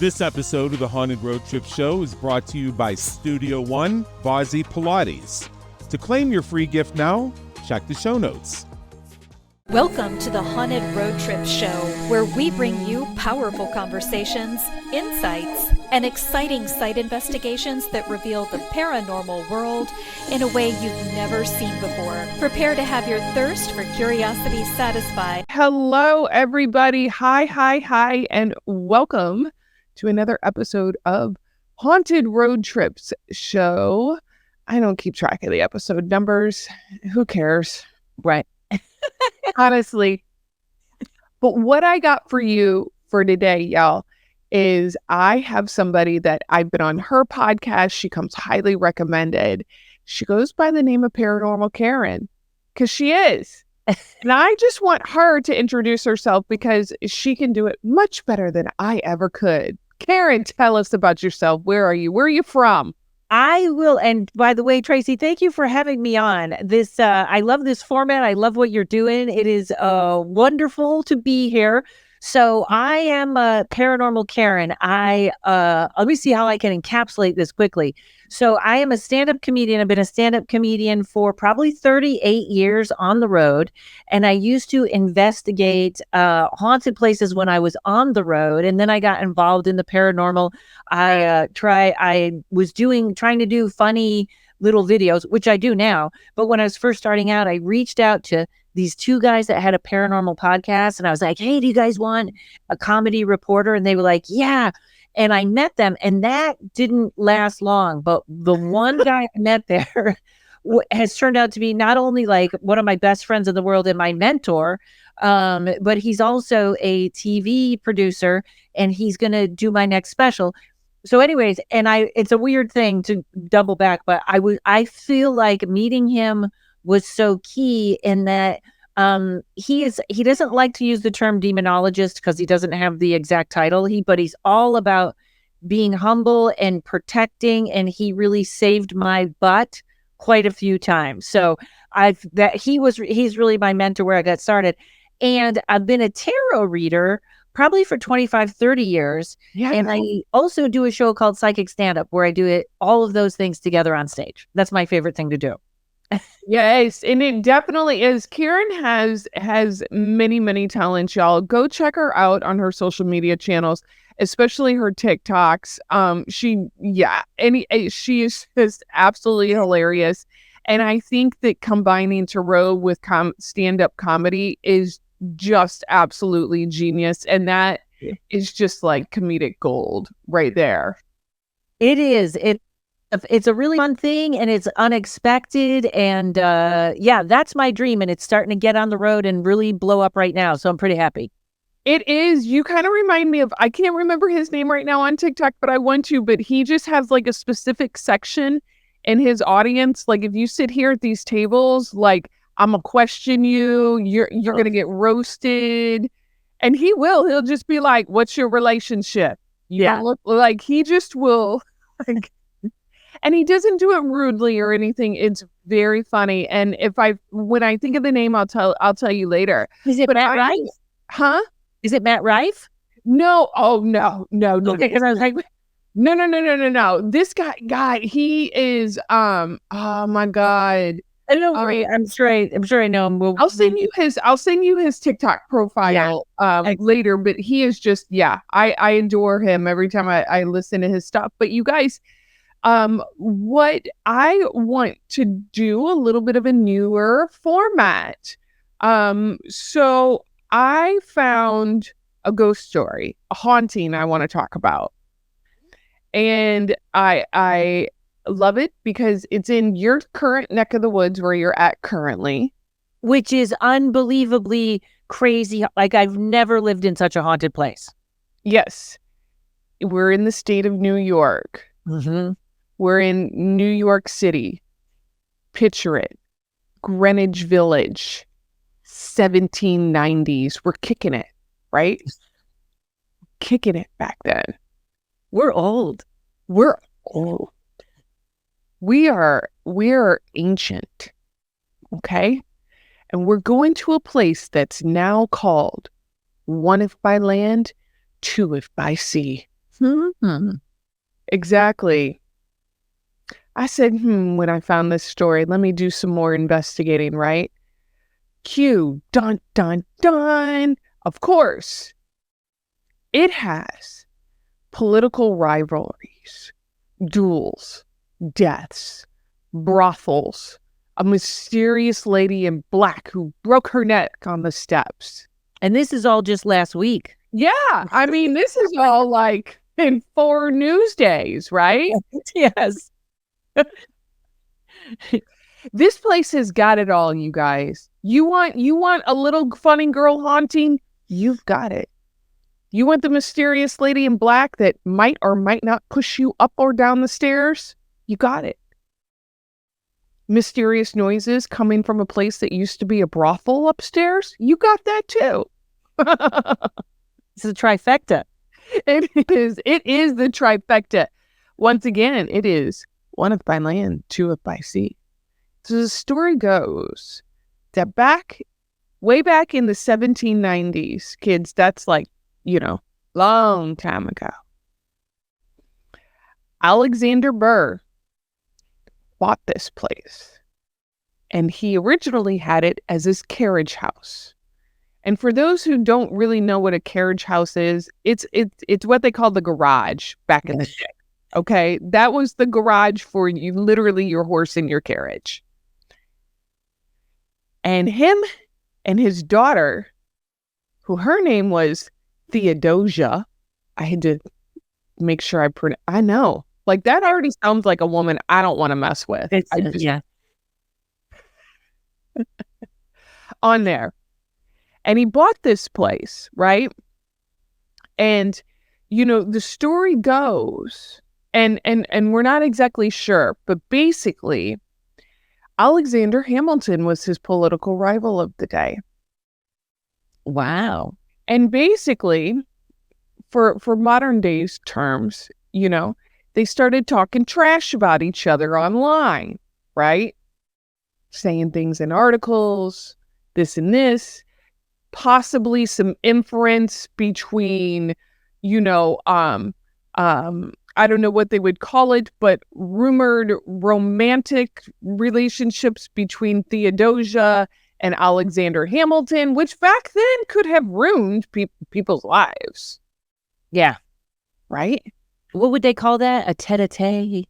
This episode of the Haunted Road Trip Show is brought to you by Studio One Vasie Pilates. To claim your free gift now, check the show notes. Welcome to the Haunted Road Trip Show, where we bring you powerful conversations, insights, and exciting site investigations that reveal the paranormal world in a way you've never seen before. Prepare to have your thirst for curiosity satisfied. Hello, everybody. Hi, and welcome to another episode of Haunted Road Trips Show. I don't keep track of the episode numbers. Who cares? Right. Honestly. But what I got for you for today, y'all, is I have somebody that I've been on her podcast. She comes highly recommended. She goes by the name of Paranormal Karen, because she is. And I just want her to introduce herself because she can do it much better than I ever could. Karen, tell us about yourself. Where are you? Where are you from? I will. And by the way, Tracy, thank you for having me on this. I love this format. I love what you're doing. It is wonderful to be here. So I am Paranormal Karen. Let me see how I can encapsulate this quickly. So I am a stand-up comedian. I've been a stand-up comedian for probably 38 years on the road. And I used to investigate haunted places when I was on the road. And then I got involved in the paranormal. I was trying to do funny little videos, which I do now. But when I was first starting out, I reached out to these two guys that had a paranormal podcast. And I was like, hey, do you guys want a comedy reporter? And they were like, yeah. And I met them, and that didn't last long. But the one guy I met there has turned out to be not only like one of my best friends in the world and my mentor, but he's also a TV producer, and he's going to do my next special. So anyways, it's a weird thing to double back, but I feel like meeting him was so key in that he doesn't like to use the term demonologist because he doesn't have the exact title. But he's all about being humble and protecting, and he really saved my butt quite a few times. So he's really my mentor where I got started. And I've been a tarot reader probably for 25, 30 years. Yeah. And I also do a show called Psychic Stand-Up where I do all of those things together on stage. That's my favorite thing to do. Yes, and it definitely is. Karen has many talents, y'all. Go check her out on her social media channels, especially her TikToks. She is just absolutely hilarious. And I think that combining tarot with stand-up comedy is just absolutely genius. And that is just like comedic gold right there. It is. It's a really fun thing, and it's unexpected, and that's my dream, and it's starting to get on the road and really blow up right now, so I'm pretty happy. It is. You kind of remind me of, I can't remember his name right now on TikTok, but I want to, but he just has like a specific section in his audience. Like if you sit here at these tables, like I'm gonna question you, you're gonna get roasted, and he'll just be like, what's your relationship? Like he just will like. And he doesn't do it rudely or anything. It's very funny. And when I think of the name, I'll tell you later. Is it Matt Rife? Huh? Is it Matt Rife? No. Oh, no. Okay, because I was like, no. This guy, he is, oh my God. I don't know. I'm sure I know him. I'll send you his TikTok profile later, but he is just, I adore him every time I listen to his stuff. But you guys, what I want to do a little bit of a newer format. So I found a ghost story, a haunting I want to talk about. And I love it because it's in your current neck of the woods where you're at currently. Which is unbelievably crazy. Like I've never lived in such a haunted place. Yes. We're in the state of New York. Mm-hmm. We're in New York City. Picture it. Greenwich Village. 1790s. We're kicking it, right? Kicking it back then. We're old. We're old. We're ancient. Okay? And we're going to a place that's now called, one if by land, two if by sea. Exactly. I said, when I found this story, let me do some more investigating, right? Cue, dun, dun, dun. Of course, it has political rivalries, duels, deaths, brothels, a mysterious lady in black who broke her neck on the steps. And this is all just last week. Yeah, I mean, this is all like in 4 news days, right? Yes. This place has got it all, you guys. You want a little funny girl haunting? You've got it. You want the mysterious lady in black that might or might not push you up or down the stairs? You got it. Mysterious noises coming from a place that used to be a brothel upstairs? You got that too. It's a trifecta. It is the trifecta. Once again, it is 1th by land, 2th by sea. So the story goes that way back in the 1790s, kids, that's like, long time ago, Alexander Burr bought this place. And he originally had it as his carriage house. And for those who don't really know what a carriage house is, it's what they call the garage back in the day. Okay, that was the garage for you, literally your horse and your carriage. And him and his daughter, who her name was Theodosia, I had to make sure I know. Like, that already sounds like a woman I don't want to mess with. Yeah. On there. And he bought this place, right? And, the story goes, and we're not exactly sure, but basically, Alexander Hamilton was his political rival of the day. Wow. And basically, for modern days terms, they started talking trash about each other online, right? Saying things in articles, this and this, possibly some inference between, I don't know what they would call it, but rumored romantic relationships between Theodosia and Alexander Hamilton, which back then could have ruined people's lives. Yeah. Right? What would they call that? A tete-a-tete?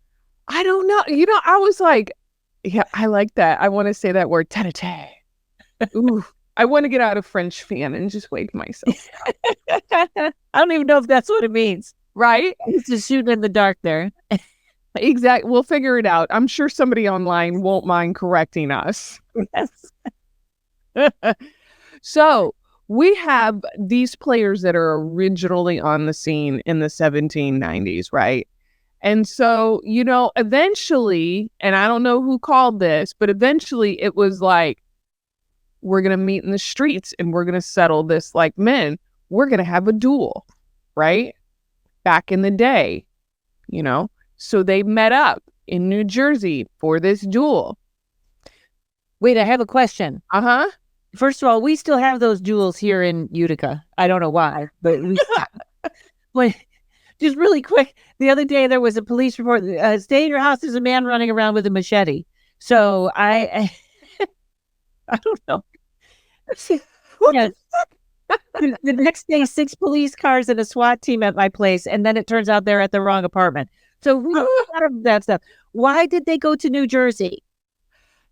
I don't know. I was like, yeah, I like that. I want to say that word, tete-a-tete. Ooh, I want to get out of French fan and just wake myself out. I don't even know if that's what it means. Right? It's just shooting in the dark there. Exactly. We'll figure it out. I'm sure somebody online won't mind correcting us. Yes. So we have these players that are originally on the scene in the 1790s, right? And so, eventually, and I don't know who called this, but eventually it was like, we're going to meet in the streets and we're going to settle this like men. We're going to have a duel, right? Back in the day, So they met up in New Jersey for this duel. Wait, I have a question. Uh-huh. First of all, we still have those duels here in Utica. I don't know why, but we but just really quick, the other day there was a police report. Stay in your house. There's a man running around with a machete. So I don't know. Yeah. The next day, 6 police cars and a SWAT team at my place, and then it turns out they're at the wrong apartment. So we out of that stuff. Why did they go to New Jersey?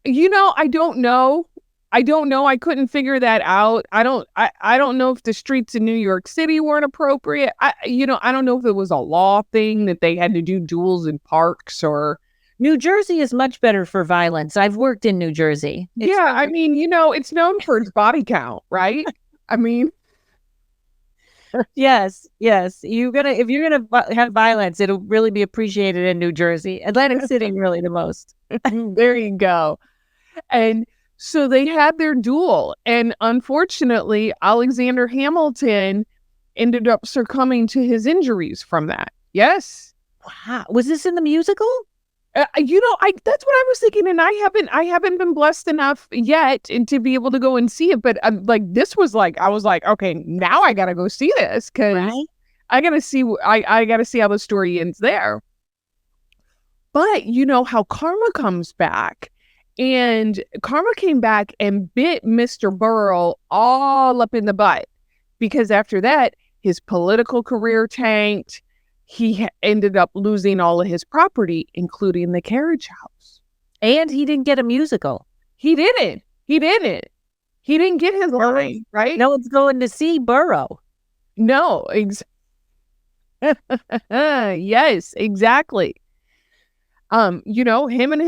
I don't know. I couldn't figure that out. I don't know if the streets in New York City weren't appropriate. I don't know if it was a law thing that they had to do duels in parks or. New Jersey is much better for violence. I've worked in New Jersey. It's known for its body count, right? I mean, yes. If you're gonna have violence, it'll really be appreciated in New Jersey. Atlantic City, really the most. There you go. And so they had their duel, and unfortunately, Alexander Hamilton ended up succumbing to his injuries from that. Yes. Wow. Was this in the musical? That's what I was thinking, and I haven't been blessed enough yet to be able to go and see it. But this was like, I was like, okay, now I gotta go see this because I gotta see. I gotta see how the story ends there. But you know how karma comes back, and karma came back and bit Mr. Burrow all up in the butt, because after that, his political career tanked. He ended up losing all of his property, including the carriage house. And he didn't get a musical. He didn't. He didn't get his line, right? No one's going to see Burrow. No. Yes, exactly. You know, him and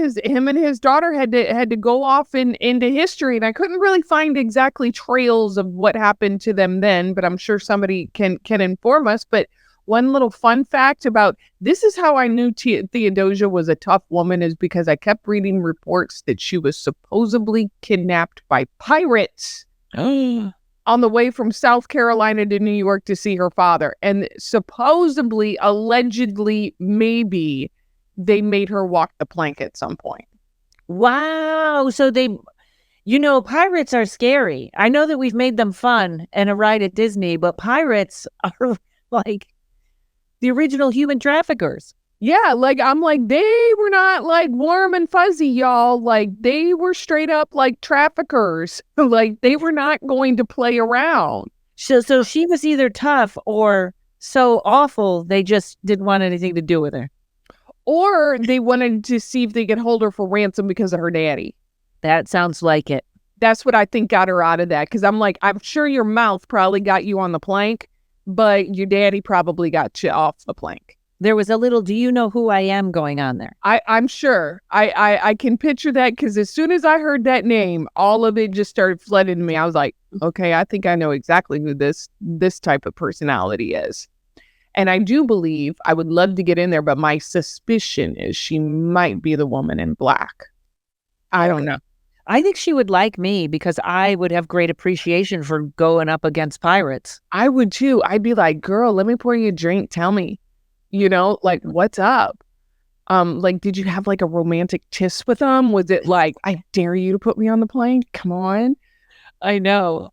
his daughter had to go off into history, and I couldn't really find exactly trails of what happened to them then, but I'm sure somebody can inform us. But one little fun fact about this is how I knew Theodosia was a tough woman, is because I kept reading reports that she was supposedly kidnapped by pirates on the way from South Carolina to New York to see her father. And supposedly, allegedly, maybe they made her walk the plank at some point. Wow. So pirates are scary. I know that we've made them fun and a ride at Disney, but pirates are like the original human traffickers. Yeah, like I'm like, they were not like warm and fuzzy, y'all. Like they were straight up like traffickers. Like they were not going to play around. So she was either tough or so awful they just didn't want anything to do with her. Or they wanted to see if they could hold her for ransom because of her daddy. That sounds like it. That's what I think got her out of that. Because I'm like, I'm sure your mouth probably got you on the plank, but your daddy probably got you off the plank. There was a little, do you know who I am going on there? I'm sure. I can picture that, because as soon as I heard that name, all of it just started flooding to me. I was like, okay, I think I know exactly who this type of personality is. And I do believe, I would love to get in there, but my suspicion is she might be the woman in black. I don't know. I think she would like me because I would have great appreciation for going up against pirates. I would too. I'd be like, girl, let me pour you a drink. Tell me, like, what's up? Like, did you have like a romantic kiss with them? Was it like, I dare you to put me on the plane? Come on. I know.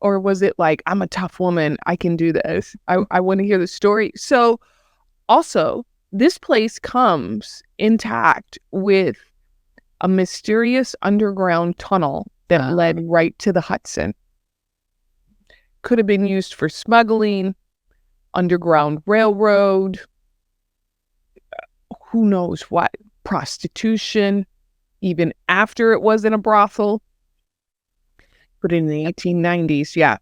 Or was it like, I'm a tough woman, I can do this? I want to hear the story. So also, this place comes intact with a mysterious underground tunnel that led right to the Hudson. Could have been used for smuggling, underground railroad, who knows what, prostitution, even after it wasn't a brothel. But in the 1890s, yeah,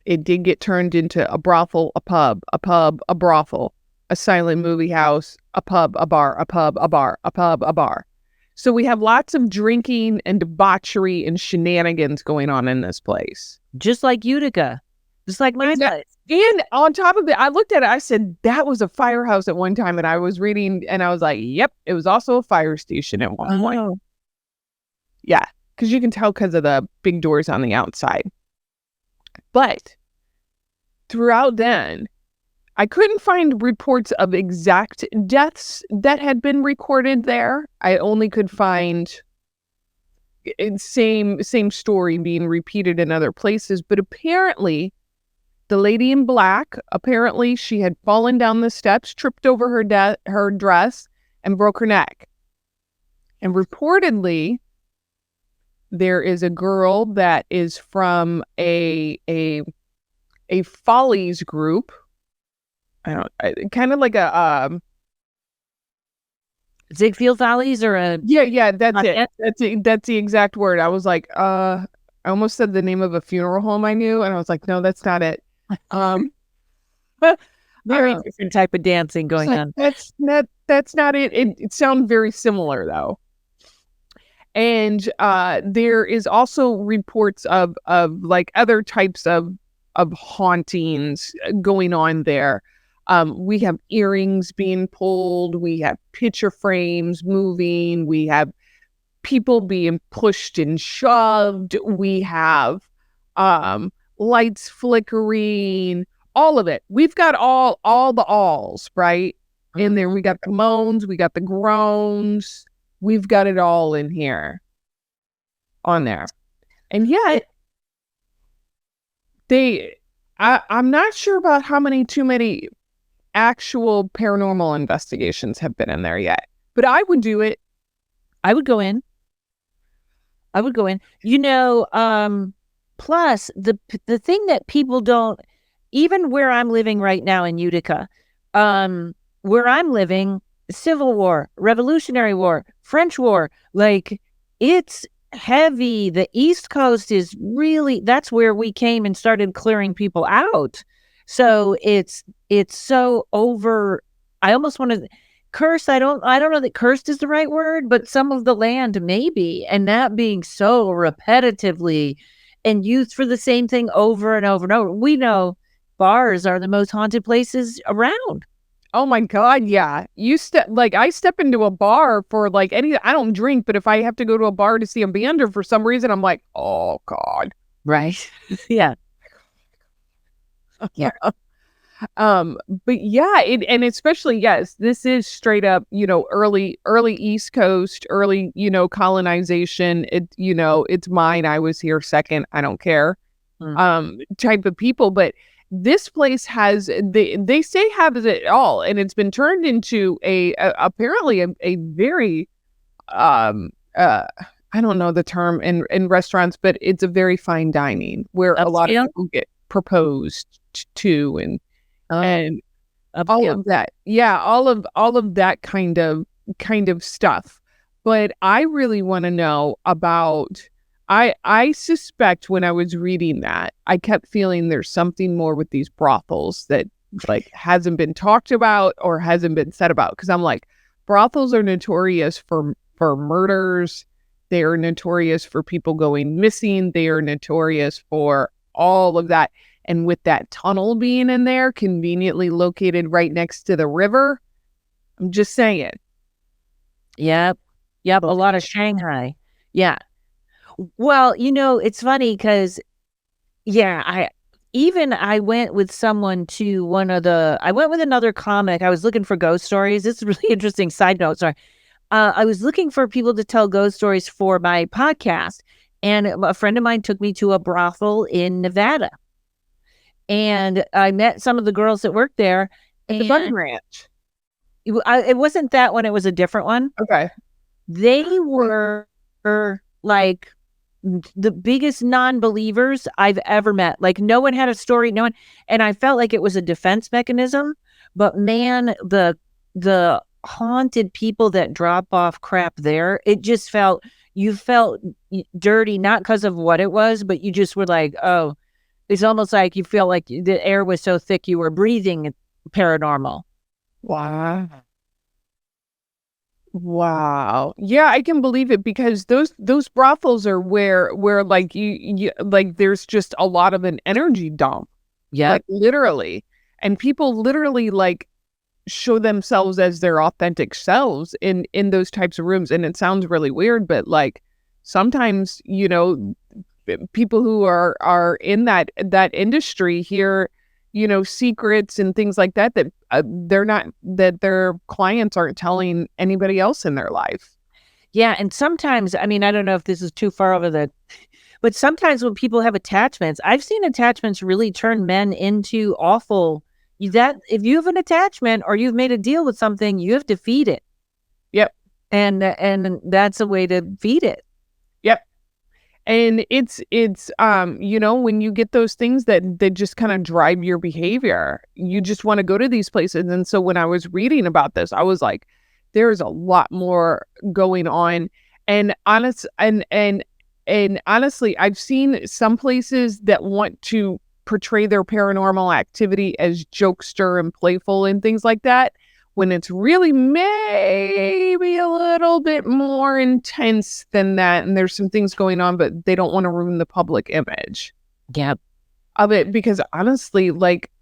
it did get turned into a brothel, a pub, a brothel, a silent movie house, a pub, a bar, a pub, a bar, a pub, a bar. So we have lots of drinking and debauchery and shenanigans going on in this place. Just like Utica. Just like my place. And on top of it, I looked at it, I said, that was a firehouse at one time. And I was reading and I was like, yep, it was also a fire station at one point. Yeah. Because you can tell because of the big doors on the outside. But throughout then, I couldn't find reports of exact deaths that had been recorded there. I only could find same story being repeated in other places. But apparently, the lady in black, apparently she had fallen down the steps, tripped over her dress, and broke her neck. And reportedly, there is a girl that is from a Follies group. Kind of like a Ziegfeld Follies or a yeah, that's it. That's the exact word. I was like, I almost said the name of a funeral home I knew, and I was like, no, that's not it. Very different type of dancing going on. That's not it. It sounds very similar though. And there is also reports of like other types of hauntings going on there. We have earrings being pulled. We have picture frames moving. We have people being pushed and shoved. We have lights flickering. All of it. We've got all the alls, right? In there, we got the moans. We got the groans. We've got it all in here on there. And yet, I'm not sure about how too many actual paranormal investigations have been in there yet, but I would do it. I would go in. Plus the thing that people don't, even where I'm living right now in Utica, where I'm living, Civil War, Revolutionary War, French War, like it's heavy. The East Coast is really, that's where we came and started clearing people out. So it's so over. I almost want to curse. I don't know that cursed is the right word, but some of the land maybe, and that being so repetitively and used for the same thing over and over and over. We know bars are the most haunted places around. Oh my God, yeah. I step into a bar for like I don't drink, but if I have to go to a bar to see a band or for some reason, I'm like, oh God. Right. Yeah. Yeah. But yeah, and especially, yes, this is straight up, early East Coast, early, colonization. It's mine. I was here second. I don't care. Type of people. But this place has, they say has it all, and it's been turned into apparently a very I don't know the term in restaurants, but it's a very fine dining where a lot of people get proposed to and all of that. Yeah, all of that kind of stuff. But I really want to know about, I suspect when I was reading that, I kept feeling there's something more with these brothels that like hasn't been talked about or hasn't been said about. Because I'm like, brothels are notorious for murders. They are notorious for people going missing. They are notorious for all of that. And with that tunnel being in there, conveniently located right next to the river, I'm just saying. Yep. A lot of Shanghai. Yeah. Well, it's funny because, I went with someone to I went with another comic. I was looking for ghost stories. This is a really interesting side note. Sorry. I was looking for people to tell ghost stories for my podcast. And a friend of mine took me to a brothel in Nevada. And I met some of the girls that worked there. The Bunny Ranch. It wasn't that one. It was a different one. Okay. They were like the biggest non-believers I've ever met. Like no one had a story. No one. And I felt like it was a defense mechanism. But man, the haunted people that drop off crap there, you felt dirty, not because of what it was, but you just were like, oh, it's almost like you feel like the air was so thick you were breathing paranormal. Wow. Yeah, I can believe it because those brothels are where like you like there's just a lot of an energy dump. Yeah. Like literally. And people literally like show themselves as their authentic selves in those types of rooms. And it sounds really weird, but like sometimes, people who are in that industry hear, secrets and things like that that their clients aren't telling anybody else in their life. Yeah. And sometimes, I mean, I don't know if this is too far over but sometimes when people have attachments, I've seen attachments really turn men into awful. That if you have an attachment or you've made a deal with something, you have to feed it. Yep. And that's a way to feed it. Yep. And it's when you get those things that just kind of drive your behavior, you just want to go to these places. And so when I was reading about this, I was like, there's a lot more going on. And honestly, I've seen some places that want to portray their paranormal activity as jokester and playful and things like that, when it's really maybe a little bit more intense than that. And there's some things going on, but they don't want to ruin the public image of it, because honestly, like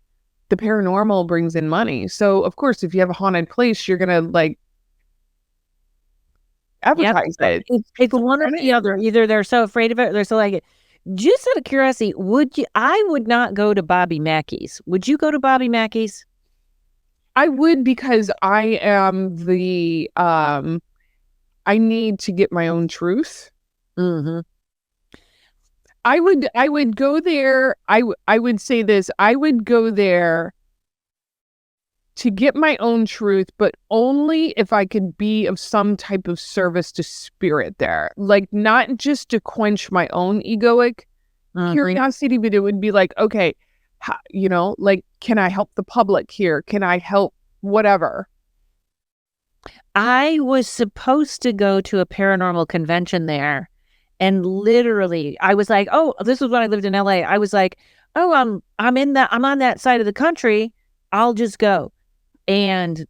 the paranormal brings in money. So of course, if you have a haunted place, you're going to like advertise it. It's one or the other. Either they're so afraid of it or they're so like it. Just out of curiosity, I would not go to Bobby Mackey's. Would you go to Bobby Mackey's? I would, because I am I need to get my own truth. Mm-hmm. I would go there. I would say this. I would go there to get my own truth, but only if I could be of some type of service to spirit there. Like, not just to quench my own egoic curiosity, but it would be like, okay, like, can I help the public here? Can I help whatever? I was supposed to go to a paranormal convention there. And literally, I was like, oh, this was when I lived in LA. I was like, oh, I'm on that side of the country. I'll just go. And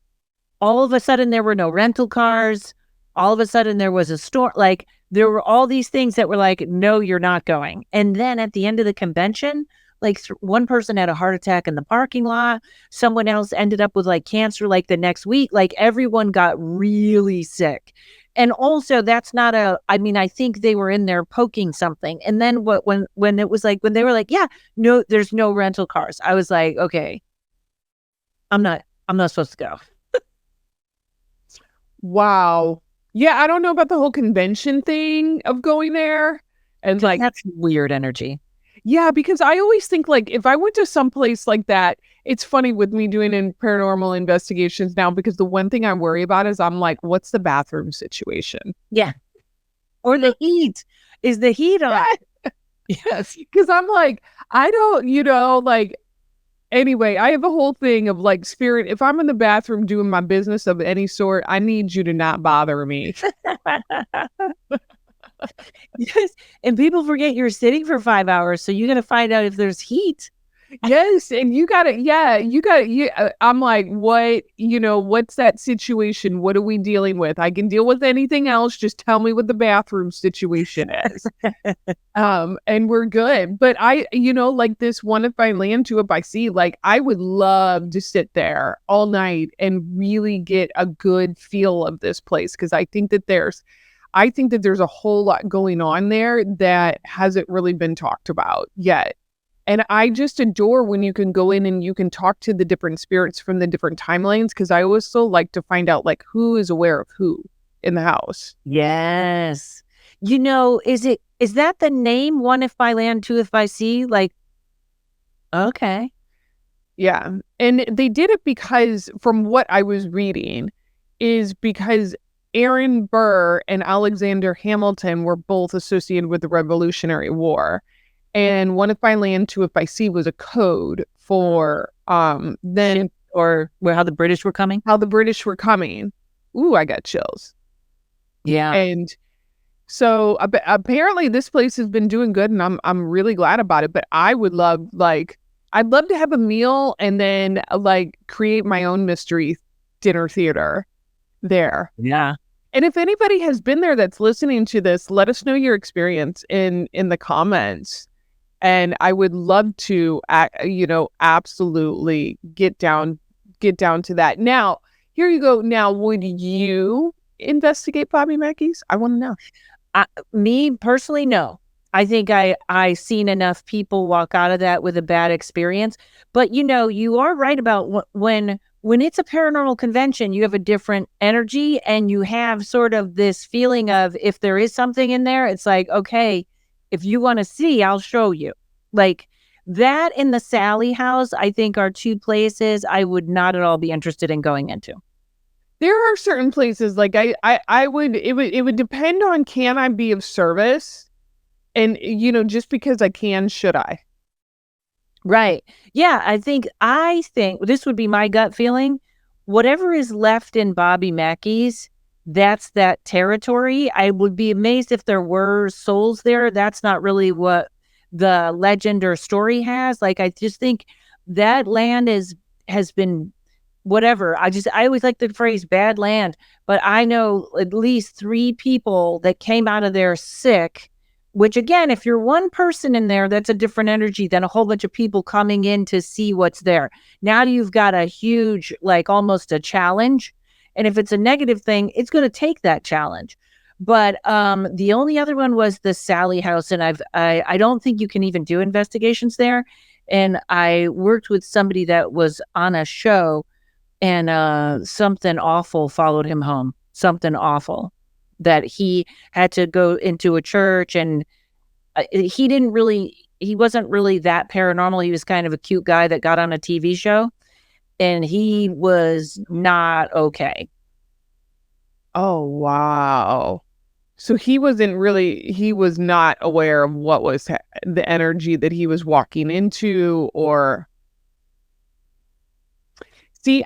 all of a sudden there were no rental cars. All of a sudden there was a store. Like, there were all these things that were like, no, you're not going. And then at the end of the convention, like one person had a heart attack in the parking lot. Someone else ended up with like cancer like the next week. Like, everyone got really sick. And also, that's not I think they were in there poking something. And then when it was like, when they were like, yeah, no, there's no rental cars. I was like, okay, I'm not supposed to go. Wow. Yeah, I don't know about the whole convention thing of going there. And like, that's weird energy. Yeah, because I always think, like, if I went to some place like that, it's funny with me doing in paranormal investigations now, because the one thing I worry about is I'm like, what's the bathroom situation? Yeah. Or the heat. Is the heat on? Yes. Because I'm like, I don't, like, anyway, I have a whole thing of like, spirit, if I'm in the bathroom doing my business of any sort, I need you to not bother me. Yes. And people forget you're sitting for 5 hours, so you got to find out if there's heat. Yes, and I'm like, what's that situation? What are we dealing with? I can deal with anything else. Just tell me what the bathroom situation is. And we're good. But like this one, if I land to, if I see, like, I would love to sit there all night and really get a good feel of this place, because I think that there's a whole lot going on there that hasn't really been talked about yet. And I just adore when you can go in and you can talk to the different spirits from the different timelines, because I always so like to find out, like, who is aware of who in the house. Yes. Is that the name? One if I land, two if I see? Like, okay. Yeah. And they did it because, from what I was reading, is because Aaron Burr and Alexander Hamilton were both associated with the Revolutionary War. And one if I land, two if I see was a code for then, or how the British were coming. Ooh, I got chills. Yeah. And so apparently this place has been doing good, and I'm really glad about it. But I would love, like, I'd love to have a meal and then like create my own mystery dinner theater there. Yeah. And if anybody has been there that's listening to this, let us know your experience in the comments. And I would love to, absolutely get down to that. Now, here you go. Now, would you investigate Bobby Mackey's? I want to know. Me personally, no. I think I seen enough people walk out of that with a bad experience. But you are right about when it's a paranormal convention, you have a different energy, and you have sort of this feeling of, if there is something in there, it's like, okay, if you want to see, I'll show you. Like, that and the Sally house, I think, are two places I would not at all be interested in going into. There are certain places, like, it would depend on, can I be of service? And, just because I can, should I? Right. Yeah, I think this would be my gut feeling. Whatever is left in Bobby Mackey's, that's that territory. I would be amazed if there were souls there. That's not really what the legend or story has. Like, I just think that land has been whatever. I always like the phrase bad land, but I know at least 3 people that came out of there sick. Which, again, if you're one person in there, that's a different energy than a whole bunch of people coming in to see what's there. Now you've got a huge, like, almost a challenge. And if it's a negative thing, it's going to take that challenge. But the only other one was the Sally house. And I don't think you can even do investigations there. And I worked with somebody that was on a show, and something awful followed him home. Something awful. That he had to go into a church, and he wasn't really that paranormal. He was kind of a cute guy that got on a TV show, and he was not okay. Oh, wow. So he was not aware of what was the energy that he was walking into, or see,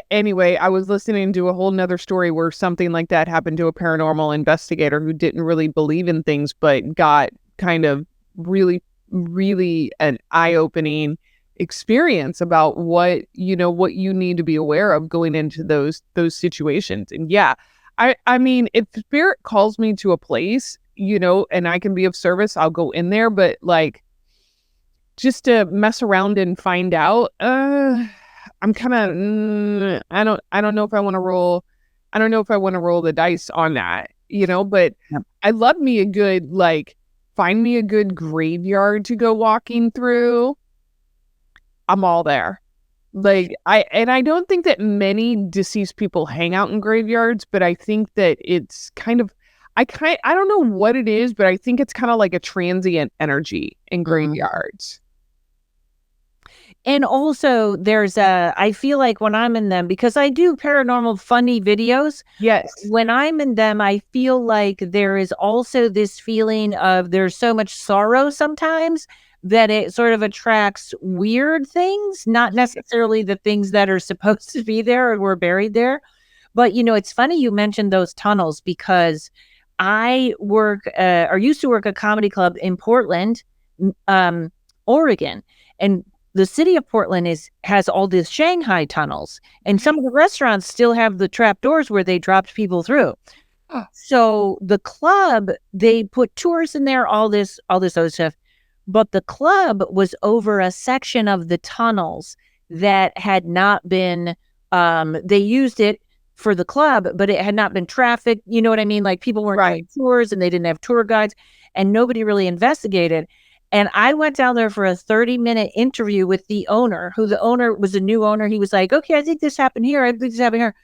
anyway, I was listening to a whole nother story where something like that happened to a paranormal investigator who didn't really believe in things, but got kind of really, really an eye-opening experience about what you need to be aware of going into those situations. And yeah, I mean, if spirit calls me to a place, and I can be of service, I'll go in there, but like just to mess around and find out, I'm kind of I don't know if I want to roll. I don't know if I want to roll the dice on that, but Yep. I love me a good, like, find me a good graveyard to go walking through. I'm all there. Like, I don't think that many deceased people hang out in graveyards, but I think that it's kind of, I don't know what it is, but I think it's kind of like a transient energy in graveyards. And also I feel like when I'm in them, because I do paranormal funny videos. Yes. When I'm in them, I feel like there is also this feeling of there's so much sorrow sometimes that it sort of attracts weird things, not necessarily the things that are supposed to be there or were buried there. But, it's funny you mentioned those tunnels, because I used to work a comedy club in Portland, Oregon. And the city of Portland has all these Shanghai tunnels, and some of the restaurants still have the trap doors where they dropped people through. So the club, they put tours in there, all this other stuff. But the club was over a section of the tunnels that had not been, they used it for the club, but it had not been trafficked. You know what I mean? Like, people weren't doing tours, and they didn't have tour guides, and nobody really investigated. And I went down there for a 30-minute interview with the owner, who the owner was a new owner. He was like, okay, I think this happened here. I think this happened here.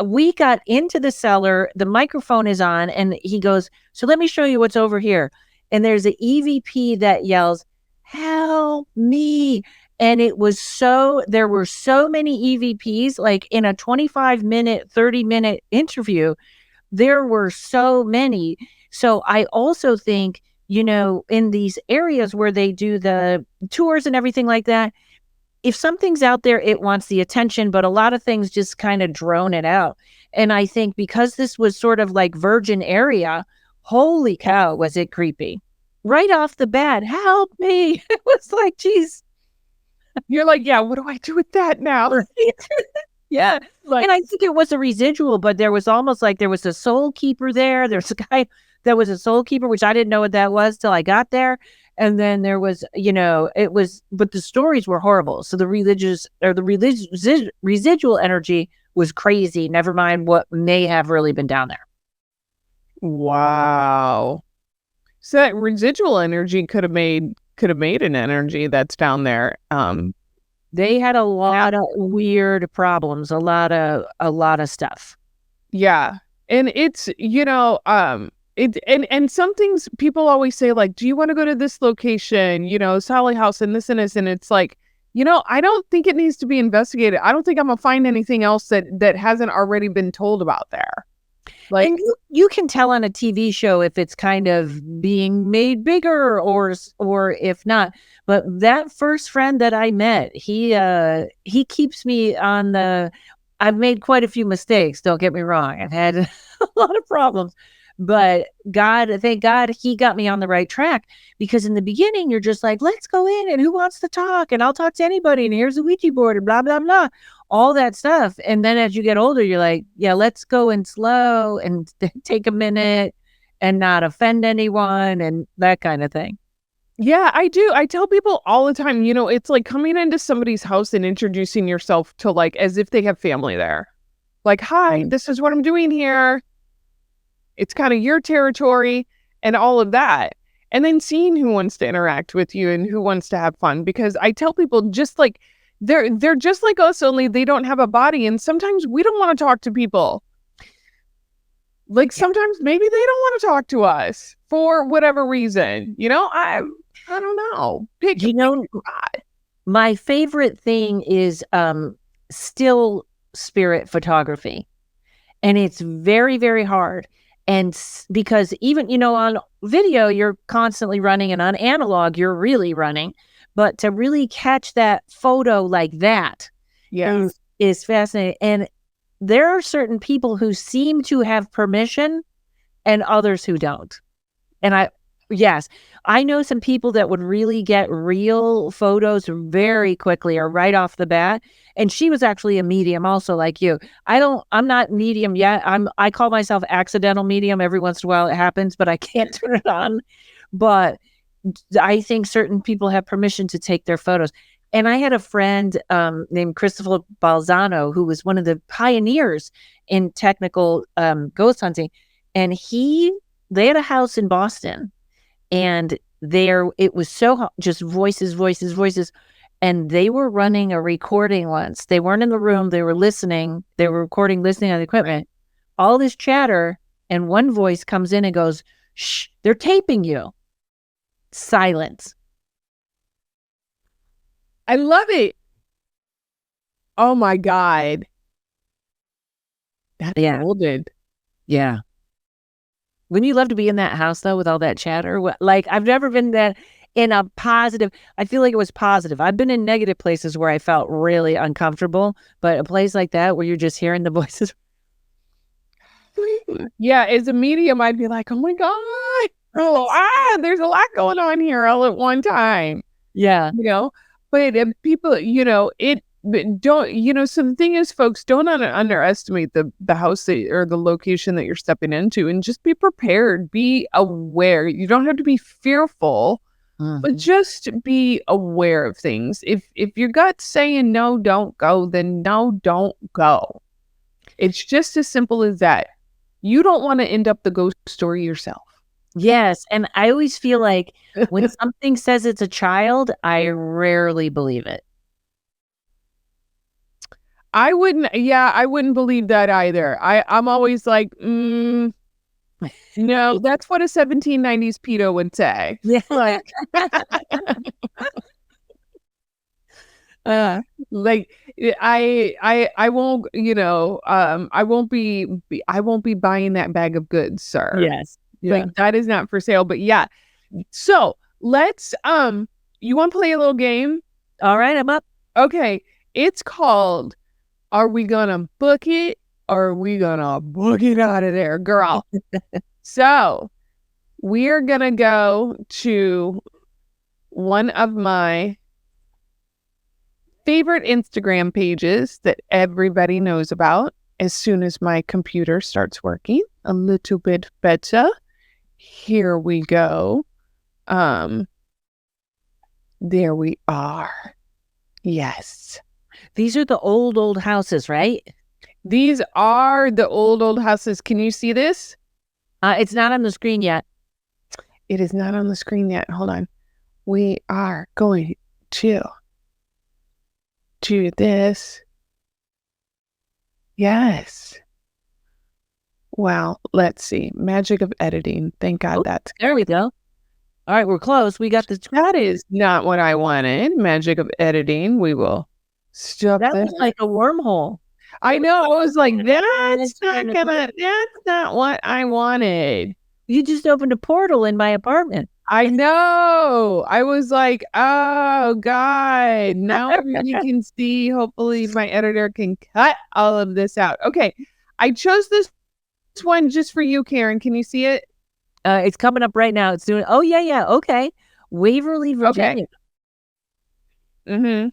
We got into the cellar. The microphone is on, and he goes, so let me show you what's over here. And there's an EVP that yells, help me. And there were so many EVPs, like in a 25-minute, 30-minute interview, there were so many. So I also think, in these areas where they do the tours and everything like that, if something's out there, it wants the attention, but a lot of things just kind of drone it out. And I think because this was sort of like virgin area, holy cow, was it creepy. Right off the bat, help me. It was like, geez. You're like, yeah, what do I do with that now? Yeah. Like, and I think it was a residual, but there was almost like there was a soul keeper there. There's a guy that was a soul keeper, which I didn't know what that was till I got there. And then there was, but the stories were horrible. So the residual energy was crazy. Never mind what may have really been down there. Wow. So that residual energy could have made an energy that's down there. They had a lot of weird problems, a lot of stuff. Yeah. And it's, and some things people always say, like, do you want to go to this location, Sally House and this and this, and it's like, I don't think it needs to be investigated. I don't think I'm gonna find anything else that hasn't already been told about there. Like, and you can tell on a TV show if it's kind of being made bigger or if not. But that first friend that I met, he keeps me on the. I've made quite a few mistakes. Don't get me wrong. I've had a lot of problems. But thank God, he got me on the right track, because in the beginning, you're just like, let's go in, and who wants to talk? And I'll talk to anybody. And here's a Ouija board and blah, blah, blah, all that stuff. And then as you get older, you're like, yeah, let's go in slow and take a minute and not offend anyone and that kind of thing. Yeah, I do. I tell people all the time, it's like coming into somebody's house and introducing yourself to, like, as if they have family there. Like, hi, this is what I'm doing here. It's kind of your territory and all of that. And then seeing who wants to interact with you and who wants to have fun. Because I tell people, just like, they're just like us, only they don't have a body. And sometimes we don't want to talk to people. Like, sometimes maybe they don't want to talk to us for whatever reason. I don't know. Pick my favorite thing is still spirit photography. And it's very, very hard. And because even, on video, you're constantly running, and on analog, you're really running. But to really catch that photo like that is fascinating. And there are certain people who seem to have permission and others who don't. And I know some people that would really get real photos very quickly or right off the bat. And she was actually a medium also, like you. I'm not medium yet. I call myself accidental medium. Every once in a while it happens, but I can't turn it on. But I think certain people have permission to take their photos. And I had a friend named Christopher Balzano, who was one of the pioneers in technical ghost hunting. And they had a house in Boston. And it was just voices. And they were running a recording once. They weren't in the room. They were listening. They were recording, listening on the equipment. All this chatter. And one voice comes in and goes, "Shh, they're taping you." Silence. I love it. Oh my God. That's golden. Yeah. Wouldn't you love to be in that house, though, with all that chatter? Like, I've never been that in a positive. I feel like it was positive. I've been in negative places where I felt really uncomfortable, but a place like that where you're just hearing the voices. Yeah, as a medium, I'd be like, oh my God, there's a lot going on here all at one time. Yeah. But people, don't, so the thing is, folks, don't underestimate the house or the location that you're stepping into, and just be prepared, be aware. You don't have to be fearful, but just be aware of things. If your gut's saying no, don't go, then no, don't go. It's just as simple as that. You don't want to end up the ghost story yourself. Yes. And I always feel like when something says it's a child, I rarely believe it. I wouldn't believe that either. I'm always like, no, that's what a 1790s pedo would say. Yeah. Like I won't, I won't be buying that bag of goods, sir. Yes. Yeah. Like, that is not for sale. But yeah. So let's you want to play a little game? All right, I'm up. Okay. It's called, are we gonna book it or are we gonna book it out of there, girl? So we're gonna go to one of my favorite Instagram pages that everybody knows about. As soon as my computer starts working a little bit better, here we go. There we are. Yes. These are the old houses, right? These are the old houses. Can you see this? It's not on the screen yet. It is not on the screen yet. Hold on. We are going to do this. Yes. Well, let's see. Magic of editing. Thank God that's... There we go. All right, we're close. We got this. That is not what I wanted. Magic of editing. We will stop that. That was like a wormhole. I know. I was like, that's not what I wanted. You just opened a portal in my apartment. I know. I was like, oh God. Now you can see. Hopefully my editor can cut all of this out. Okay. I chose this one just for you, Karen. Can you see it? It's coming up right now. It's doing. Oh yeah. Okay. Waverly, Virginia. Okay.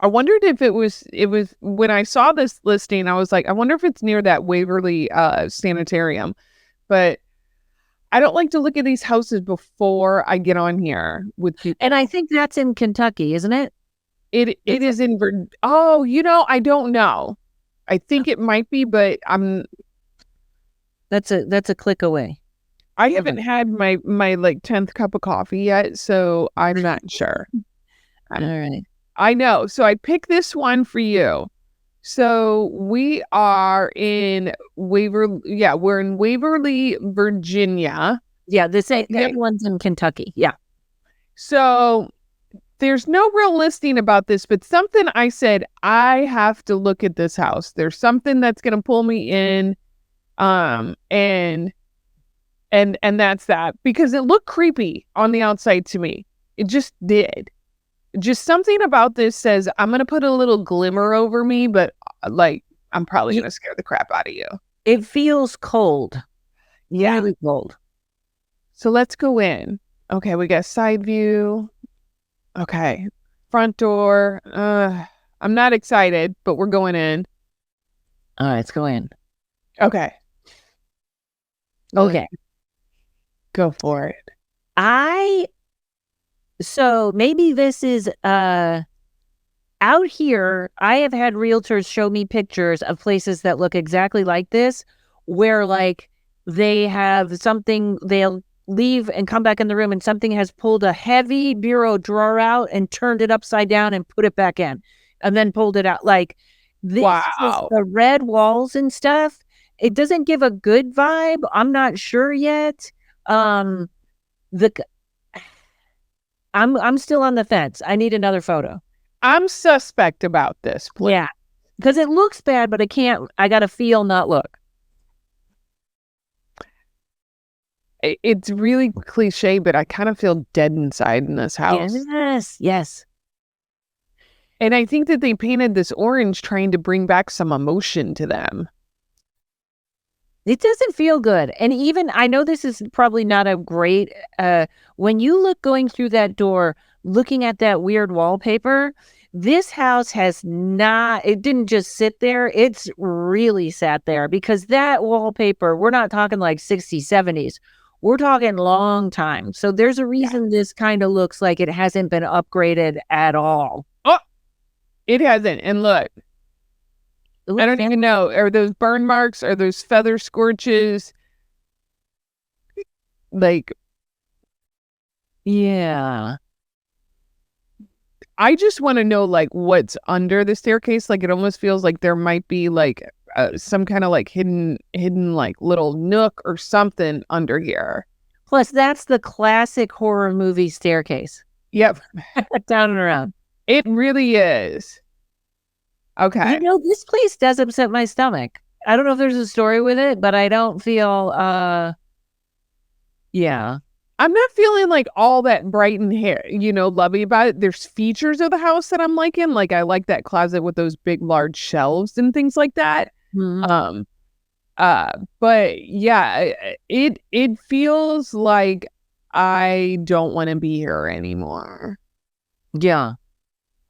I wondered if it was when I saw this listing, I was like, I wonder if it's near that Waverly sanitarium. But I don't like to look at these houses before I get on here with people. And I think that's in Kentucky, isn't it? It is in I don't know. I think it might be, but that's a click away. I haven't had my like 10th cup of coffee yet, so I'm not sure. All right. I know. So I picked this one for you. So we are in Waverly, we're in Waverly, Virginia. Yeah, the other one's in Kentucky. Yeah. So there's no real listing about this, but something I said, I have to look at this house. There's something that's going to pull me in. And that's that, because it looked creepy on the outside to me. It just did. Just something about this says I'm going to put a little glimmer over me, but like, I'm probably going to scare the crap out of you. It feels cold. Yeah. Really cold. So let's go in. Okay, we got side view. Okay, front door. I'm not excited, but we're going in. All right, let's go in. Okay. Okay. Go for it. So maybe this is out here. I have had realtors show me pictures of places that look exactly like this, where like they have something, they'll leave and come back in the room and something has pulled a heavy bureau drawer out and turned it upside down and put it back in and then pulled it out. Like this is the red walls and stuff. It doesn't give a good vibe. I'm not sure yet. I'm still on the fence. I need another photo. I'm suspect about this place. Yeah. Because it looks bad, but I got to feel, not look. It's really cliche, but I kind of feel dead inside in this house. Yes. And I think that they painted this orange trying to bring back some emotion to them. It doesn't feel good. And even, I know this is probably not a great, when you look going through that door, looking at that weird wallpaper, this house it didn't just sit there. It's really sat there, because that wallpaper, we're not talking like 60s, 70s. We're talking long time. So there's a reason this kind of looks like it hasn't been upgraded at all. Oh, it hasn't. And look, I don't even know. Are those burn marks? Are those feather scorches? Like, yeah. I just want to know, like, what's under the staircase. Like, it almost feels like there might be like some kind of like hidden like little nook or something under here. Plus, that's the classic horror movie staircase. Yep. Down and around. It really is. Okay. You know, this place does upset my stomach. I don't know if there's a story with it, but I don't feel, yeah. I'm not feeling like all that bright and lovey about it. There's features of the house that I'm liking. Like, I like that closet with those big, large shelves and things like that. Mm-hmm. But yeah, it feels like I don't want to be here anymore. Yeah.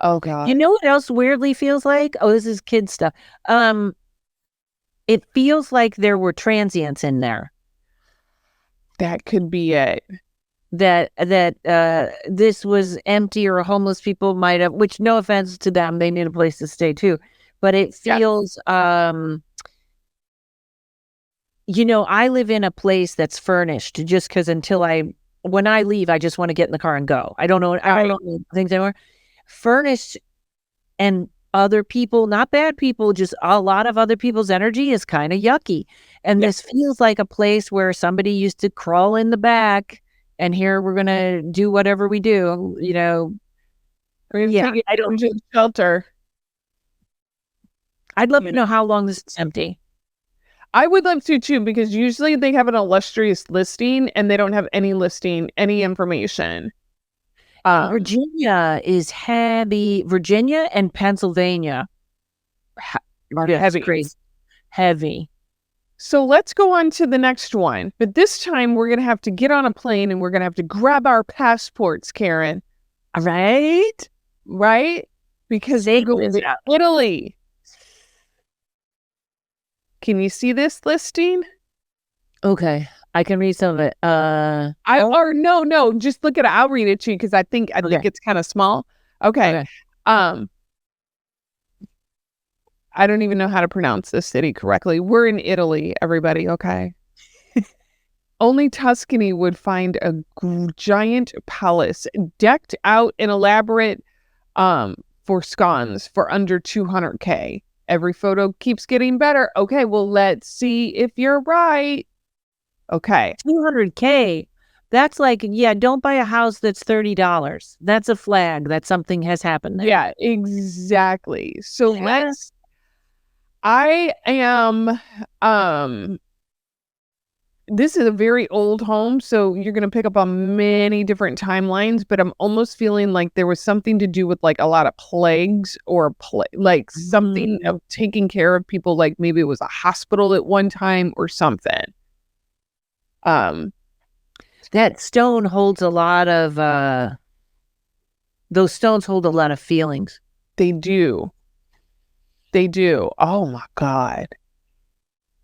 Oh God. You know what else weirdly feels like? Oh, this is kid stuff. It feels like there were transients in there. That could be it. That this was empty, or homeless people might have, which, no offense to them, they need a place to stay too. But it feels, I live in a place that's furnished just because when I leave, I just want to get in the car and go. I don't know things anymore. Furnished, and other people, not bad people, just a lot of other people's energy is kind of yucky. And this feels like a place where somebody used to crawl in the back, and here we're going to do whatever we do, I don't shelter. I'd love to know how long this is empty. I would love to too, because usually they have an illustrious listing and they don't have any information. Virginia is heavy. Virginia and Pennsylvania are heavy. Crazy. Heavy. So let's go on to the next one. But this time we're going to have to get on a plane and we're going to have to grab our passports, Karen. Right? Because they go to Italy. Can you see this listing? Okay. I can read some of it. No, just look at it. I'll read it to you, because I think it's kind of small. Okay. I don't even know how to pronounce this city correctly. We're in Italy, everybody. Okay. Only Tuscany would find a giant palace decked out and elaborate for scones for under $200K. Every photo keeps getting better. Okay, well, let's see if you're right. Okay. $200K. That's like, yeah, don't buy a house that's $30. That's a flag that something has happened there. Yeah, exactly. So Yeah. I am, this is a very old home, so you're going to pick up on many different timelines, but I'm almost feeling like there was something to do with like a lot of plagues or like something of taking care of people, like maybe it was a hospital at one time or something. That stone holds a lot of, those stones hold a lot of feelings. They do. They do. Oh my God.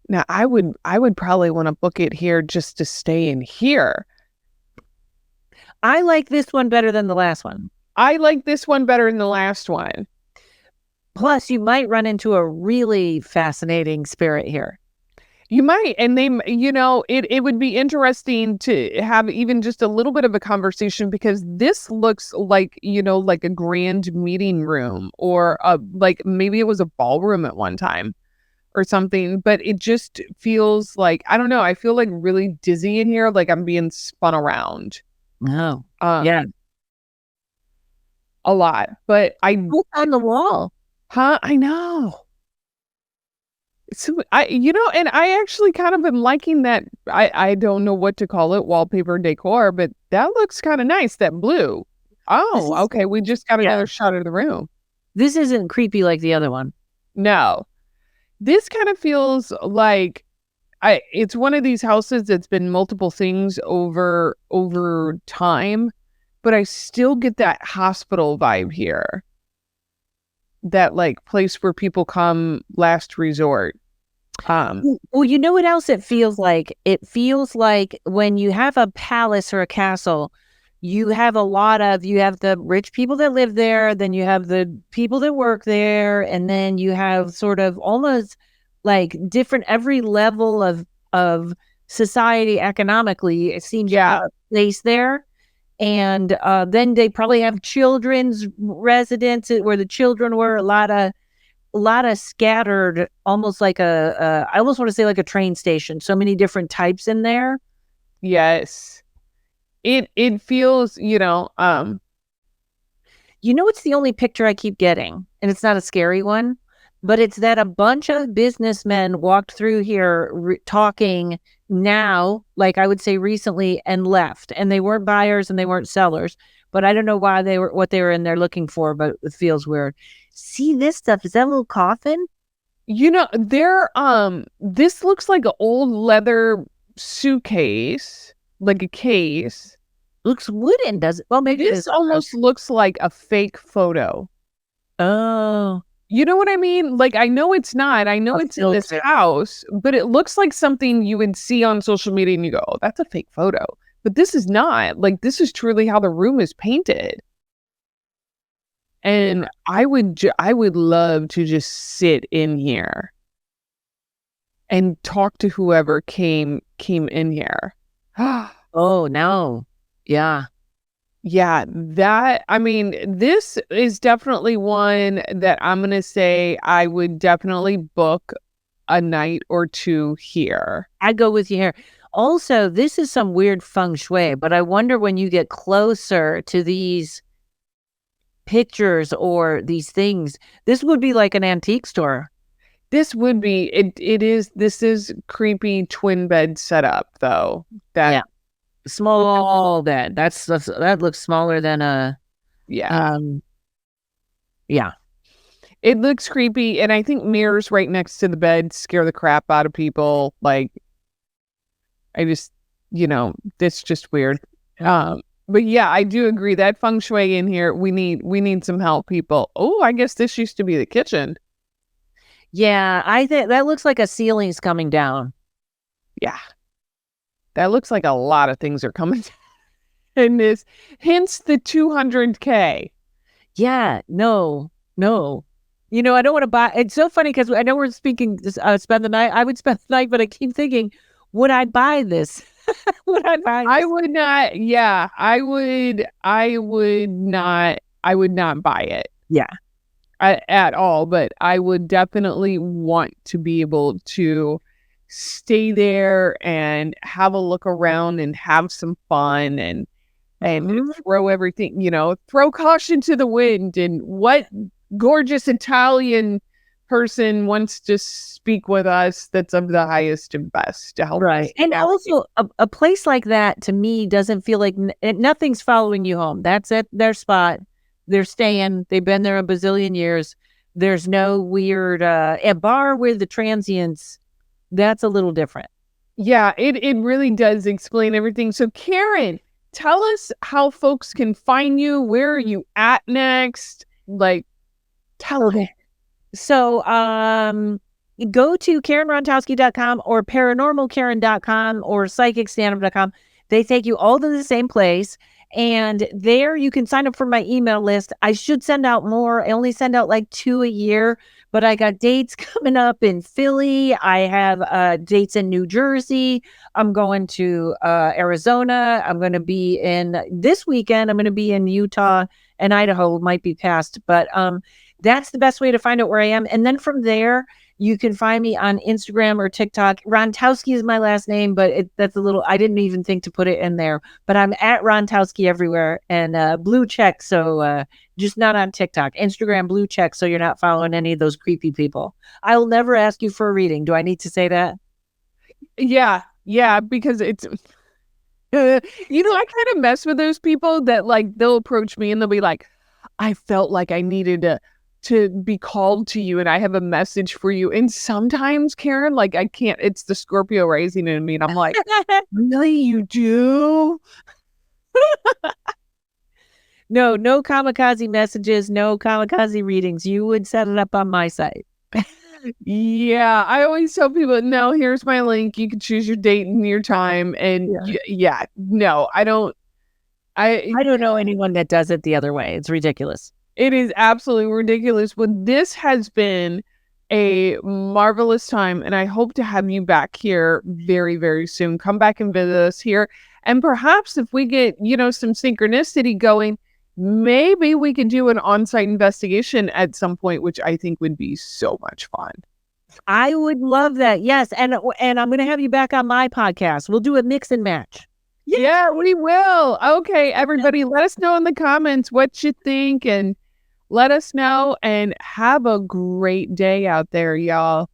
Now I would probably want to book it here just to stay in here. I like this one better than the last one. I like this one better than the last one. Plus, you might run into a really fascinating spirit here. You might, and they, it would be interesting to have even just a little bit of a conversation, because this looks like, like a grand meeting room, or like maybe it was a ballroom at one time or something, but it just feels like, I don't know, I feel like really dizzy in here, like I'm being spun around. Oh, yeah. A lot, but Look on the wall. I know. So and I actually kind of am liking that. I don't know what to call it, wallpaper decor, but that looks kind of nice. That blue. Oh, okay. We just got another shot of the room. This isn't creepy like the other one. No, this kind of feels like it's one of these houses that's been multiple things over time, but I still get that hospital vibe here. That like place where people come last resort. Well, you know what else it feels like? It feels like when you have a palace or a castle, you have the rich people that live there, then you have the people that work there, and then you have sort of almost like different every level of society economically. It seems to have a place there. And then they probably have children's residence where the children were, a lot of scattered, almost like I almost want to say like a train station. So many different types in there. Yes. It feels, it's the only picture I keep getting, and it's not a scary one, but it's that a bunch of businessmen walked through here talking now, like I would say recently, and left, and they weren't buyers and they weren't sellers, but I don't know what they were in there looking for, but it feels weird. See this stuff? Is that a little coffin? This looks like an old leather suitcase, like a case. Looks wooden, does it? Well, maybe this almost looks like a fake photo. Oh. You know what I mean? Like, I know it's not. I know it's in this house, but it looks like something you would see on social media and you go, oh, that's a fake photo. But this is not. Like, this is truly how the room is painted. And I would love to just sit in here and talk to whoever came in here. Oh, no. Yeah. Yeah, this is definitely one that I'm going to say I would definitely book a night or two here. I'd go with you here. Also, this is some weird feng shui, but I wonder when you get closer to these pictures or these things, this would be like an antique store. This would be, this is creepy twin bed setup though. Small bed. That looks smaller than a yeah. It looks creepy, and I think mirrors right next to the bed scare the crap out of people. Like, I just, it's just weird. But yeah, I do agree that feng shui in here, we need some help, people. Oh, I guess this used to be the kitchen. Yeah, I think that looks like a ceiling's coming down. Yeah. That looks like a lot of things are coming in this. Hence the $200K. Yeah, no. I don't want to buy. It's so funny because I know we're speaking, spend the night. I would spend the night, but I keep thinking, would I buy this? Would I buy this? I would not. Yeah, I would not buy it. Yeah. At all. But I would definitely want to be able to stay there and have a look around and have some fun and throw everything, throw caution to the wind. And what gorgeous Italian person wants to speak with us that's of the highest and best to help us And navigate. also a place like that to me doesn't feel like nothing's following you home. That's it, their spot. They're staying. They've been there a bazillion years. There's no weird a bar with the transients. That's a little different. Yeah, it really does explain everything. So Karen, tell us how folks can find you. Where are you at next? Like, tell us. So go to KarenRontowski.com or ParanormalKaren.com or PsychicStandup.com. They take you all to the same place. And there you can sign up for my email list. I should send out more. I only send out like 2 a year, but I got dates coming up in Philly. I have dates in New Jersey. I'm going to Arizona. I'm going to be this weekend. I'm going to be in Utah and Idaho. Might be past, but that's the best way to find out where I am. And then from there, you can find me on Instagram or TikTok. Rontowski is my last name, but that's I didn't even think to put it in there. But I'm at Rontowski everywhere and blue check. So just not on TikTok. Instagram blue check. So you're not following any of those creepy people. I'll never ask you for a reading. Do I need to say that? Yeah, because it's, I kind of mess with those people that like, they'll approach me and they'll be like, I felt like I needed to be called to you and I have a message for you. And sometimes, Karen, like I can't, it's the Scorpio rising in me. And I'm like, really, you do? No kamikaze messages, no kamikaze readings. You would set it up on my site. Yeah, I always tell people, no, here's my link. You can choose your date and your time. And no, I don't know anyone that does it the other way. It's ridiculous. It is absolutely ridiculous. But this has been a marvelous time, and I hope to have you back here very, very soon. Come back and visit us here. And perhaps if we get, some synchronicity going, maybe we can do an on-site investigation at some point, which I think would be so much fun. I would love that. Yes. And I'm going to have you back on my podcast. We'll do a mix and match. Yeah, we will. Okay, everybody, let us know in the comments what you think and let us know, and have a great day out there, y'all.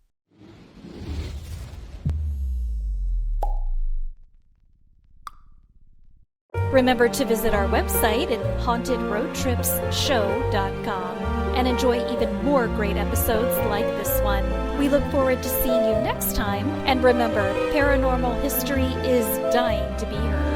Remember to visit our website at hauntedroadtripsshow.com and enjoy even more great episodes like this one. We look forward to seeing you next time, and remember, paranormal history is dying to be heard.